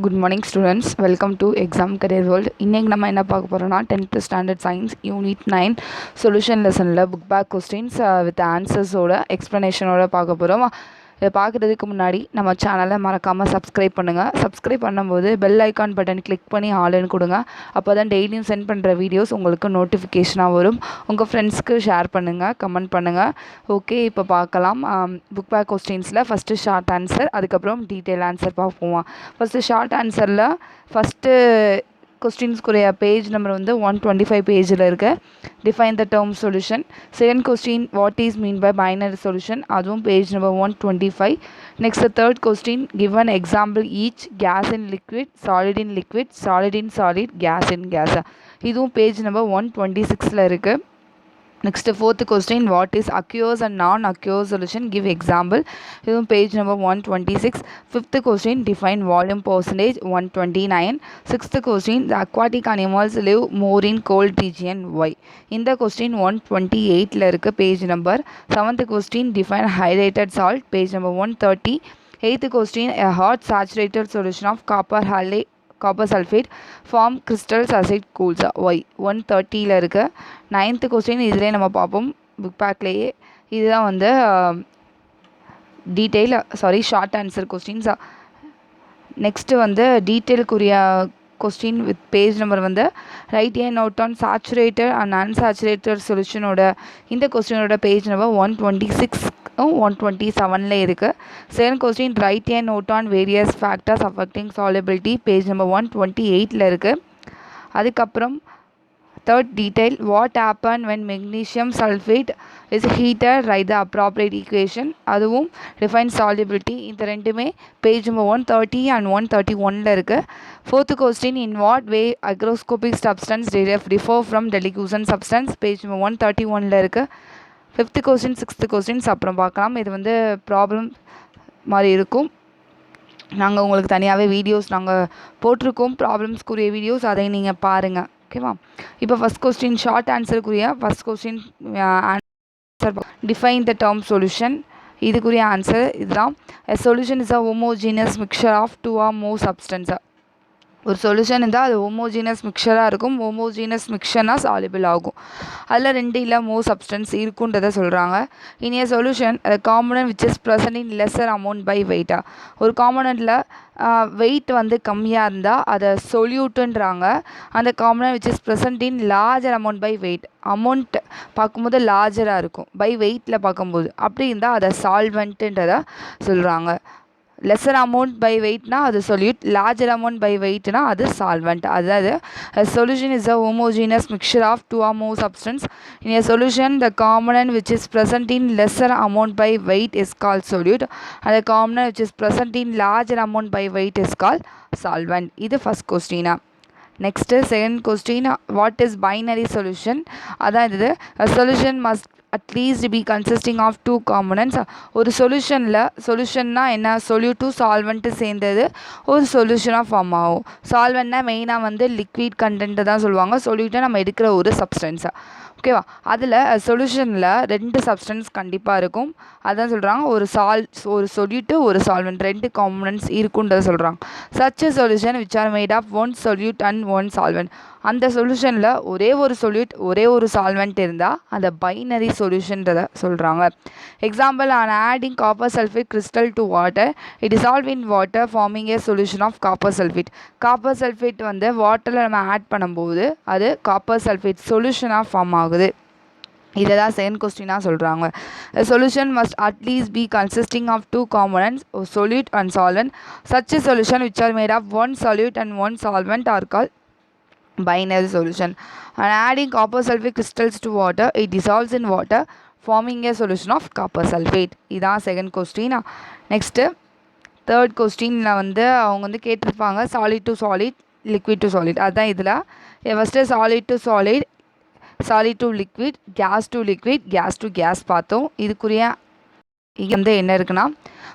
Good morning students, welcome to exam career world. இன்னைக்கு நம்ம என்ன பார்க்க போறோம்னா 10th standard science unit 9 solution lessonல book back questions with answers ஓட explanation ஓட பார்க்க போறோம். இதை பார்க்குறதுக்கு முன்னாடி நம்ம சேனலை மறக்காமல் சப்ஸ்கிரைப் பண்ணுங்கள். சப்ஸ்கிரைப் பண்ணும்போது பெல் ஐக்கான் பட்டன் கிளிக் பண்ணி ஆளுன்னு கொடுங்க. அப்போ தான் டெய்லியும் சென்ட் பண்ணுற வீடியோஸ் உங்களுக்கு நோட்டிஃபிகேஷனாக வரும். உங்கள் ஃப்ரெண்ட்ஸ்க்கு ஷேர் பண்ணுங்கள், கமெண்ட் பண்ணுங்கள். ஓகே, இப்போ பார்க்கலாம். புக் பேக் கொஸ்டின்ஸில் ஃபஸ்ட்டு ஷார்ட் ஆன்சர், அதுக்கப்புறம் டீட்டெயில் ஆன்சர் பார்ப்போம். ஃபஸ்ட்டு ஷார்ட் ஆன்சரில் ஃபஸ்ட்டு கொஸ்டின்ஸ்க்குரிய பேஜ் நம்பர் வந்து 125 பேஜில் இருக்கு. Define the term solution. Second question what is mean by binary solution, அதுவும் page number 125. Next third question give an example each gas in liquid, solid in liquid, solid in solid, gas in gas, இதுவும் page number 126 இருக்குது. Next fourth question, what is aqueous and non-aqueous solution, give example, இதுவும் page number 126. Fifth question, define volume percentage, 129. Sixth question, the aquatic animals live more in cold region, why, இந்த question 128ல இருக்கு page number. Seventh question, define hydrated salt, page number 130. Eighth question, a hot saturated solution of copper sulfate form crystals as it cools, y 130ல இருக்கு. Ninth question இதிலே நம்ம பார்ப்போம் book பேக்லேயே. இதுதான் வந்து short answer questions. Next வந்து டீட்டெயிலுக்குரிய question with page number வந்து write a note on saturated and unsaturated சொல்யூஷனோட இந்த கொஸ்டினோட பேஜ் நம்பர் 126 127ல இருக்குது. Second question write a note on various factors affecting solubility, page number 128ல இருக்குது. அதுக்கப்புறம் third detail what happen when magnesium sulphate is heated, write the appropriate equation, அதுவும் define solubility. இந்த ரெண்டுமே பேஜ் நம்பர் 130 அண்ட் 131ல இருக்குது. Fourth question in what way அக்ரோஸ்கோபிக் substance differ from deliquescent substance, page number 131ல இருக்குது. ஃபிஃப்த்து கொஸ்டின் சிக்ஸ்த்து கொஸ்டின்ஸ் அப்புறம் பார்க்கலாம். இது வந்து ப்ராப்ளம் மாதிரி இருக்கும். நாங்கள் உங்களுக்கு தனியாகவே வீடியோஸ் நாங்கள் போட்டிருக்கோம், ப்ராப்ளம்ஸ்க்குரிய வீடியோஸ், அதை நீங்கள் பாருங்கள். ஓகேவா? இப்போ ஃபஸ்ட் கொஸ்டின் ஷார்ட் ஆன்சருக்குரிய first question answer, define the term solution. இதுக்குரிய ஆன்சர் இதுதான். A solution is a homogeneous mixture of two or more substance. ஒரு சொல்யூஷன் இருந்தால் அது ஹோமோஜீனஸ் மிக்சராக இருக்கும். ஹோமோஜீனஸ் மிக்சர்னால் சாலிபிள் ஆகும். அதில் 2 இல்லை மோர் சப்ஸ்டன்ஸ் இருக்குன்றதை சொல்கிறாங்க. In a solution component which is present in lesser amount by வெயிட்டா, ஒரு காம்பனண்ட்டில் வெயிட் வந்து கம்மியாக இருந்தால் அதை சொல்யூட்டுன்றாங்க. அந்த component which is present in larger amount by weight, amount பார்க்கும்போது லார்ஜராக இருக்கும், பை வெயிட்டில் பார்க்கும்போது அப்படி இருந்தால் அதை சால்வெண்ட்டுன்றதை சொல்கிறாங்க. லெஸர் அமௌண்ட் பை வெயிட்னா அது சொல்யூட், லார்ஜர் அமௌண்ட் பை வெயிட்னா அது சால்வெண்ட். அதாவது solution is a homogeneous mixture of two or more substance. In a solution the component which is present in lesser amount by weight is called solute, அந்த component which is present in larger amount by weight is called solvent. இது first கொஸ்டினா. Next second question what is binary solution, அதான் இது. Solution must at least be consisting of two components. ஒரு சொல்யூஷன்னா என்ன, solute solvent சேர்ந்தது ஒரு சொல்யூஷனாக ஃபார்ம் ஆகும். சால்வெண்ட்னா மெயினாக வந்து லிக்விட் கண்டென்ட்டு தான் சொல்லுவாங்க, சொல்யூட்டாக நம்ம எடுக்கிற ஒரு சப்ஸ்டன்ஸை. ஓகேவா? அதில் சொல்யூஷனில் 2 சப்ஸ்டன்ஸ் கண்டிப்பாக இருக்கும். அதான் சொல்கிறாங்க ஒரு சொல்யூட்டு ஒரு சால்வெண்ட் 2 காம்பனன்ட்ஸ் இருக்குன்றதை சொல்கிறாங்க. Such solution which are made of 1 solute and 1 solvent. அந்த சொல்யூஷனில் ஒரே ஒரு சொல்யூட் ஒரே ஒரு சால்வெண்ட் இருந்தால் அந்த பைனரி சொல்யூஷன்றதை சொல்கிறாங்க. Example, on adding copper sulphate crystal to water it dissolve in water forming a solution of copper sulphate. Copper sulphate வந்து வாட்டரில் நம்ம ஆட் பண்ணும்போது அது காப்பர் சல்ஃபேட் சொல்யூஷனாக ஃபார்ம் ஆகுது. இதை தான் செகண்ட் கொஸ்டினாக சொல்கிறாங்க. Solution must at least be consisting of two components, solute and solvent. Such a solution which are made of 1 solute and 1 solvent are called binary solution. And adding copper sulfate crystals to water it dissolves in water forming a solution of copper sulfate. இதான் second question. Next third கொஸ்டினில் வந்து அவங்க வந்து கேட்டிருப்பாங்க solid to solid, liquid to solid. அதுதான் இதில் first solid to solid, solid to liquid, gas to liquid, gas to gas பார்த்தோம். இதுக்குரிய இங்கே வந்து என்ன இருக்குன்னா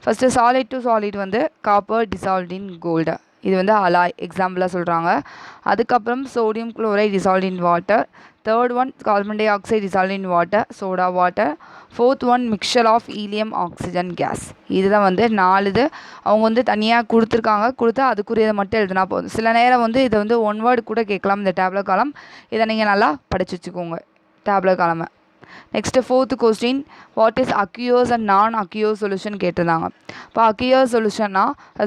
ஃபஸ்ட்டு சாலிட் டு சாலிட் வந்து காப்பர் டிசால்வ்ட் இன் கோல்டு, இது வந்து அலாய் எக்ஸாம்பிளாக சொல்கிறாங்க. அதுக்கப்புறம் sodium chloride dissolve in water. Third one carbon dioxide dissolve in water, soda water. Fourth one mixture of helium oxygen gas. இதுதான் வந்து 4 இது அவங்க வந்து தனியாக கொடுத்துருக்காங்க. கொடுத்து அதுக்குரியதை மட்டும் எழுதினா போதும். சில நேரம் வந்து இதை வந்து ஒன் வேர்டு கூட கேட்கலாம் இந்த டேப்லர் காலம். இதை நீங்கள் நல்லா படித்து வச்சுக்கோங்க tabular column. Next 4th question, what is aqueous and non aqueous solution கேட்டிருந்தாங்க. இப்போ அக்யூஸ் சொல்யூஷன்னா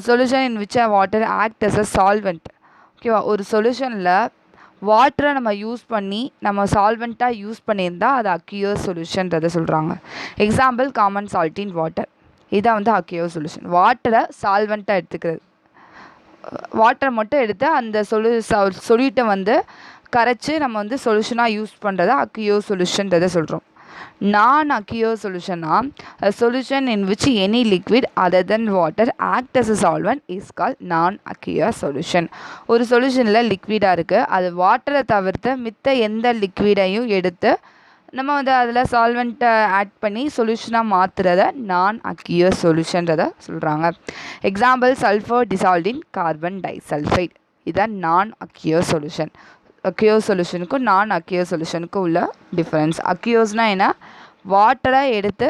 solution in which water act as a solvent. ஓகேவா, ஒரு சொல்யூஷனில் வாட்டரை நம்ம யூஸ் பண்ணி நம்ம சால்வெண்ட்டாக யூஸ் பண்ணியிருந்தால் அது அக்யூஸ் சொல்யூஷன்றதை சொல்கிறாங்க. Example common salt in water. இதான் வந்து அக்யூஸ் சொல்யூஷன். வாட்டரை சால்வெண்ட்டாக எடுத்துக்கிறது. வாட்டரை மட்டும் எடுத்து அந்த சொல்யூட்டை வந்து கரைச்சி நம்ம வந்து சொல்யூஷனாக யூஸ் பண்ணுறத அக்யூஸ் சொல்யூஷன்றதை சொல்கிறோம். நான் அக்யூஸ் சொல்யூஷன்னா solution in which any liquid other than water act as a solvent is call non aqueous solution. ஒரு சொல்யூஷனில் லிக்விடாக இருக்குது, அது வாட்டரை தவிர்த்து மித்த எந்த லிக்விடையும் எடுத்து நம்ம வந்து அதில் சால்வெண்ட்டை ஆட் பண்ணி சொல்யூஷனாக மாற்றுறத நான் அக்யூஸ் சொல்யூஷன்றதை சொல்கிறாங்க. எக்ஸாம்பிள் சல்ஃபர் டிசால்வ் இன் கார்பன் டைசல்ஃபைட். இதான் நான் அக்யூஸ் சொல்யூஷன். அக்யூஸ் சொல்யூஷனுக்கும் நான் அக்யூஸ் சொல்யூஷனுக்கும் உள்ள டிஃப்ரென்ஸ். அக்யூஸ்னால் என்ன, வாட்டரை எடுத்து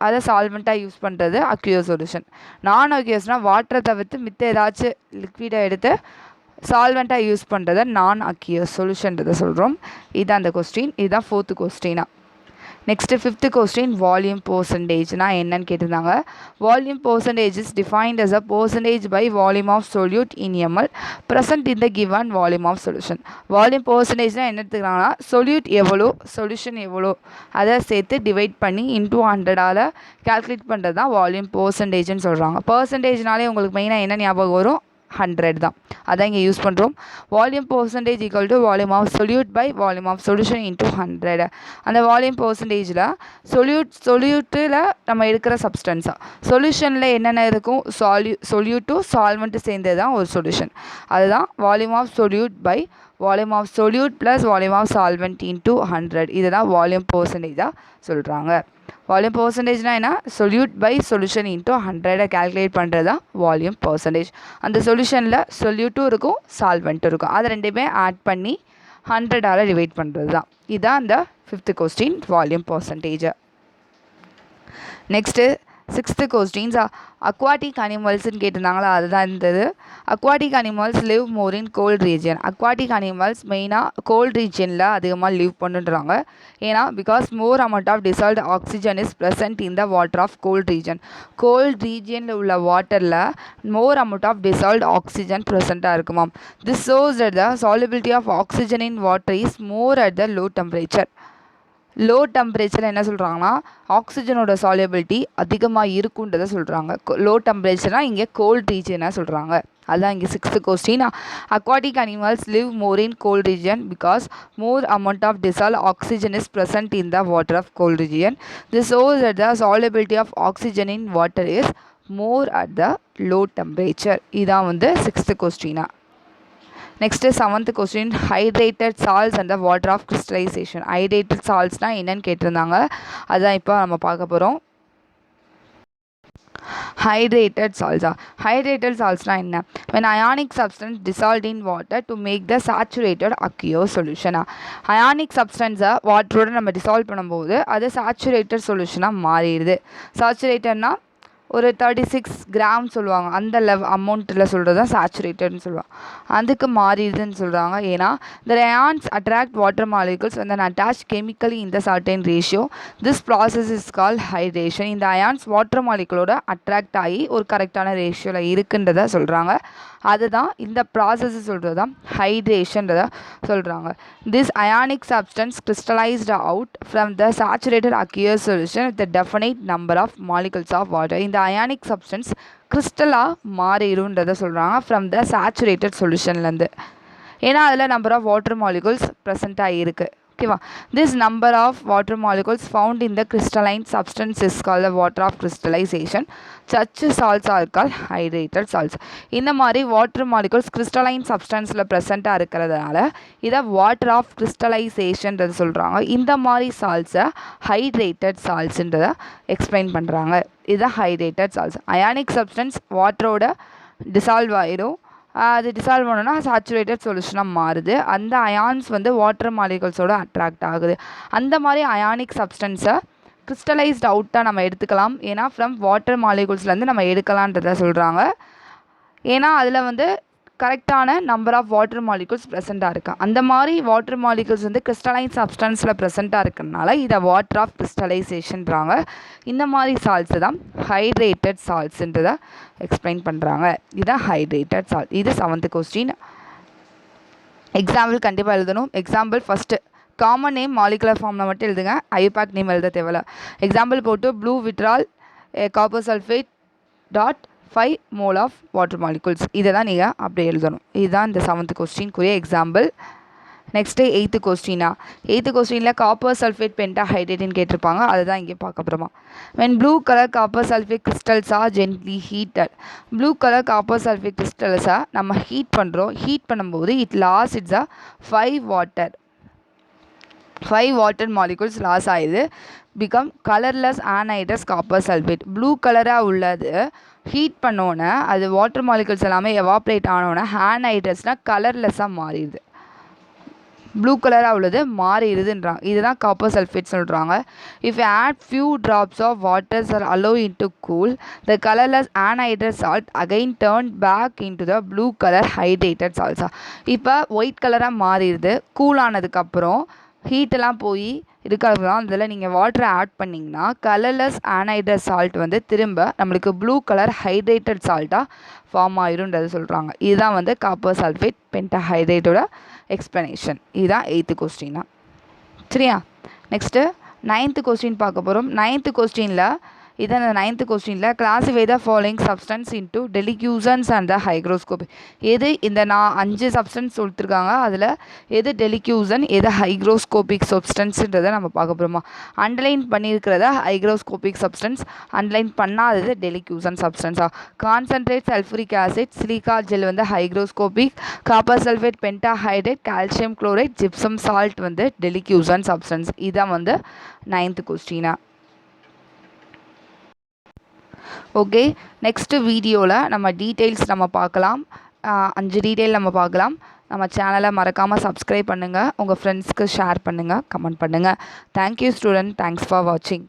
அதை சால்வெண்ட்டாக யூஸ் பண்ணுறது அக்யூஸ் சொல்யூஷன். நான் அக்யூஸ்னால் வாட்டரை தவிர்த்து மித்த ஏதாச்சும் லிக்விடை எடுத்து சால்வெண்ட்டாக யூஸ் பண்ணுறத நான் அக்யூஸ் சொல்யூஷன்றதை சொல்கிறோம். இதுதான் அந்த கொஸ்டின். இதுதான் 4th கொஸ்டினா. நெக்ஸ்ட்டு 5th கொஸ்டின், வால்யூம் பர்சன்டேஜ்னா என்னன்னு கேட்டிருந்தாங்க. Volume percentage is defined as a percentage by volume of solute in ml present in the given volume of solution. Volume பர்சன்டேஜ்னால் என்ன எடுத்துக்கிறாங்கன்னா சொல்யூட் எவ்வளோ சொல்யூஷன் எவ்வளோ அதை சேர்த்து டிவைட் பண்ணி இன்டூ 100ஆல் கால்குலேட் பண்ணுறது தான் வால்யூம் பர்சன்டேஜ்னு சொல்கிறாங்க. பர்சன்டேஜ்னாலே உங்களுக்கு மெயினாக என்ன ஞாபகம் வரும், 100 தான். அதான் இங்கே யூஸ் பண்ணுறோம். Volume percentage equal to volume of solute by volume of solution into 100. அந்த வால்யூம் பர்சன்டேஜில் சொல்யூட்டில் நம்ம எடுக்கிற சப்ஸ்டன்ஸாக சொல்யூஷனில் என்னென்ன இருக்கும், சொல்யூட்டும் சால்வெண்ட்டு சேர்ந்தது தான் ஒரு சொல்யூஷன். அதுதான் volume of solute by volume of solute plus volume of solvent into 100. இதை தான் வால்யூம் பர்சன்டேஜாக சொல்கிறாங்க. வால்யூம் பர்சன்டேஜ்னால் என்ன, solute by solution into 100 calculate பண்ணுறது தான் வால்யூம் பர்சன்டேஜ். அந்த சொல்யூஷனில் சொல்யூட்டும் இருக்கும் சால்வெண்ட்டும் இருக்கும், அதை ரெண்டுமே ஆட் பண்ணி 100ஆல் டிவைட் பண்ணுறது தான். இதுதான் அந்த 5th question, volume percentage. Next 6th questions, aquatic அனிமல்ஸ்ன்னு கேட்டிருந்தாங்களா, அதுதான் இருந்தது. Aquatic animals live more in cold region. Aquatic animals மெயினாக கோல்ட் ரீஜியனில் அதிகமாக லிவ் பண்ணுறாங்க. ஏன்னா because more amount of dissolved oxygen is present in the water of cold region. Cold ரீஜியனில் உள்ள வாட்டரில் more amount of dissolved oxygen ப்ரெசண்ட்டாக இருக்குமாம். This shows that the solubility of oxygen in water is more at the low temperature. Low டெம்பரேச்சரில் என்ன சொல்கிறாங்கன்னா ஆக்சிஜனோட solubility அதிகமாக இருக்குன்றதை சொல்கிறாங்க. லோ டெம்பரேச்சர்னால் இங்கே கோல்ட் ரீஜனாக சொல்கிறாங்க. அதுதான் இங்கே 6th question. Aquatic animals live more in cold region because more amount of dissolve oxygen is present in the water of cold region. This shows that the solubility of oxygen in water is more at the low temperature. இதான் வந்து 6th கொஸ்டினா. Next 7th question, hydrated salts and the water of crystallisation. Hydrated சால்ட்ஸ்னால் என்னன்னு கேட்டிருந்தாங்க, அதுதான் இப்போ நம்ம பார்க்க போகிறோம். ஹைட்ரேட்டட் சால்ட்ஸா, ஹைட்ரேட்டட் சால்ட்ஸ்னால் என்ன, when ionic substance dissolved in water to make the saturated aqueous solution. Ionic சப்ஸ்டன்ஸை வாட்டரோட நம்ம டிசால்வ் பண்ணும்போது அது சேச்சுரேட்டட் சொல்யூஷனாக மாறிடுது. சேச்சுரேட்டட்னா ஒரு 36 கிராம் சொல்லுவாங்க, அந்த அமௌண்ட்டில் சொல்கிறது தான் சேச்சுரேட்டட்னு சொல்லுவாங்க. அதுக்கு மாறிடுதுன்னு சொல்கிறாங்க. ஏன்னா the ions attract water molecules and then attach chemically in the certain ratio. This process is called hydration. இந்த ions வாட்டர் மாலிகுலோட அட்ராக்ட் ஆகி ஒரு கரெக்டான ரேஷியோவில் இருக்குன்றத சொல்கிறாங்க. அதுதான் இந்த ப்ராசஸ் சொல்கிறது தான் ஹைட்ரேஷன்றத சொல்கிறாங்க. This ionic substance crystallized out from the saturated aqueous solution with a definite number of molecules of water. இந்த அயானிக் சப்ஸ்டன்ஸ் கிறிஸ்டலாக மாறிடுன்றதை சொல்கிறாங்க ஃப்ரம் த சேச்சுரேட்டட் சொல்யூஷன்லேருந்து. ஏன்னா அதில் நம்பர் ஆஃப் வாட்டர் மாலிகுல்ஸ் ப்ரெசண்ட்டாக இருக்குது. ஓகேவா, this number of water molecules found in the crystalline substance is call the water of crystallisation. Such salts are call hydrated salts. இந்த மாதிரி வாட்டர் மாலிகுல்ஸ் கிறிஸ்டலைன் சப்ஸ்டன்ஸில் ப்ரெசண்ட்டாக இருக்கிறதுனால இதை வாட்டர் ஆஃப் கிறிஸ்டலைசேஷன்றது சொல்கிறாங்க. இந்த மாதிரி சால்ட்ஸை ஹைட்ரேட்டட் சால்ட்ஸுன்றதை எக்ஸ்பிளைன் பண்ணுறாங்க. இதுதான் ஹைட்ரேட்டட் சால்ட்ஸ். அயானிக் சப்ஸ்டன்ஸ் வாட்டரோட டிசால்வ் ஆகிடும், அது டிசால்வ் பண்ணோன்னா சாச்சுரேட்டட் சொல்யூஷனாக மாறுது. அந்த அயான்ஸ் வந்து வாட்டர் மாலிகூல்ஸோட அட்ராக்ட் ஆகுது. அந்த மாதிரி அயானிக் சப்ஸ்டன்ஸை கிறிஸ்டலைஸ்ட் அவுட்டாக நம்ம எடுத்துக்கலாம். ஏன்னா ஃப்ரம் வாட்டர் மாலிகூல்ஸ்லேருந்து நம்ம எடுக்கலான்றதை சொல்கிறாங்க. ஏன்னா அதில் வந்து கரெக்டான நம்பர் ஆஃப் வாட்டர் மாலிகூல்ஸ் ப்ரெசென்ட்டாக இருக்குது. அந்த மாதிரி வாட்டர் மாலிகூல்ஸ் வந்து கிறிஸ்டலைன் சப்ஸ்டன்ஸில் ப்ரெசென்ட்டாக இருக்கிறதுனால இதை வாட்டர் ஆஃப் கிறிஸ்டலைசேஷன்றாங்க. இந்த மாதிரி சால்ட்ஸு தான் ஹைட்ரேட்டட் சால்ட்ஸுன்றதை எக்ஸ்பிளைன் பண்ணுறாங்க. இதுதான் ஹைட்ரேட்டட் சால்ட். இது 7th கொஸ்டின். எக்ஸாம்பிள் கண்டிப்பாக எழுதணும். Example first common name molecular ஃபார்மில் மட்டும் எழுதுங்க. ஐயூபேக் நேம் எழுத தேவையில்ல. எக்ஸாம்பிள் போட்டு blue vitriol copper sulphate dot 5 mole of water molecules. இதை தான் நீங்கள் அப்படியே எழுதணும். இதுதான் இந்த 7th கொஸ்டின்குரிய example. Next 8th கொஸ்டினா 8th கொஸ்டினில் காப்பர் சல்ஃபேட் பென்டாஹைட்ரேட்னு கேட்டிருப்பாங்க. அதுதான் இங்கே பார்க்க போகிறோமா. When blue colour copper sulphate crystals are gently heated. Blue colour copper sulphate கிறிஸ்டல்ஸை நம்ம ஹீட் பண்ணுறோம். ஹீட் பண்ணும்போது it lose its 5 water molecules loss ஆகிடுது. Become colourless anhydrous copper sulphate. Blue கலராக உள்ளது ஹீட் பண்ணோன்னே அது வாட்டர் மாலிகூல்ஸ் எல்லாமே எவாப்ரேட் ஆனோன்னே ஆனைடஸ்னால் கலர்லெஸ்ஸாக மாறிடுது. ப்ளூ கலராக உள்ளது மாறிடுதுன்றாங்க. இதுதான் காப்பர் சல்ஃபேட் சொல்கிறாங்க. If add few drops of waters or allow into cool the colourless ஆனைடஸ் salt again turn back into the blue colour hydrated சால்ட்ஸா. இப்போ ஒயிட் கலராக மாறிடுது. கூல் ஆனதுக்கப்புறம் ஹீட்டெல்லாம் போய் இருக்கிறதுலாம் அதில் நீங்கள் வாட்டரை ஆட் பண்ணிங்கன்னா கலர்லெஸ் ஆனைடஸ் சால்ட் வந்து திரும்ப நம்மளுக்கு ப்ளூ கலர் ஹைட்ரேட்டட் சால்ட்டாக ஃபார்ம் ஆயிருன்றது சொல்கிறாங்க. இதுதான் வந்து காப்பர் சல்ஃபேட் பென்டாஹைட்ரேட்டோட எக்ஸ்ப்ளனேஷன். இதுதான் 8th கொஸ்டினா. சரியா. நெக்ஸ்ட்டு 9th கொஸ்டின் பார்க்க போகிறோம். 9th கொஸ்டினில் இதான் இந்த 9th கொஸ்டினில் classify the following substance into deliquescence and the hygroscopy. எது இந்த 5 சப்ஸ்டன்ஸ் கொடுத்துருக்காங்க. அதில் எது டெலிக்யூசன் எது ஹைக்ரோஸ்கோபிக் சப்ஸ்டன்ஸுன்றதை நம்ம பார்க்க போகிறோமா. அண்டர்லைன் பண்ணியிருக்கிறத ஹைக்ரோஸ்கோபிக் சப்ஸ்டன்ஸ், அண்டர்லைன் பண்ணாதது டெலிக்யூசன் சப்ஸ்டன்ஸா. Concentrate sulphuric acid silica gel வந்து hygroscopic, copper sulphate pentahydrate calcium chloride gypsum salt வந்து டெலிக்யூசன் சப்ஸ்டன்ஸ். இதான் வந்து 9th கொஸ்டினா. ஓகே, நெக்ஸ்ட்டு வீடியோவில் நம்ம டீட்டெயில்ஸ் நம்ம பார்க்கலாம். 5 டீட்டெயில் நம்ம பார்க்கலாம். நம்ம சேனலை மறக்காமல் சப்ஸ்கிரைப் பண்ணுங்கள். உங்கள் ஃப்ரெண்ட்ஸ்க்கு ஷேர் பண்ணுங்கள், கமெண்ட் பண்ணுங்கள். Thank you student. தேங்க்ஸ் ஃபார் வாட்சிங்.